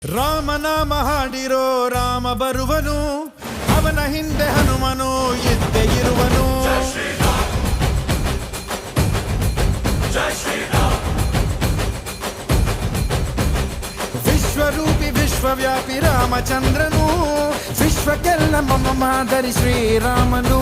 ರಾಮನಾಮ ಹಾಡಿರೋ ರಾಮ ಬರುವನು, ಅವನ ಹಿಂದೆ ಹನುಮನು ಇದ್ದೇ ಇರುವನು. ವಿಶ್ವರೂಪಿ ವಿಶ್ವವ್ಯಾಪಿ ರಾಮಚಂದ್ರನು, ವಿಶ್ವಕ್ಕೆಲ್ಲ ಮಮ ಮಾದರಿ ಶ್ರೀರಾಮನು.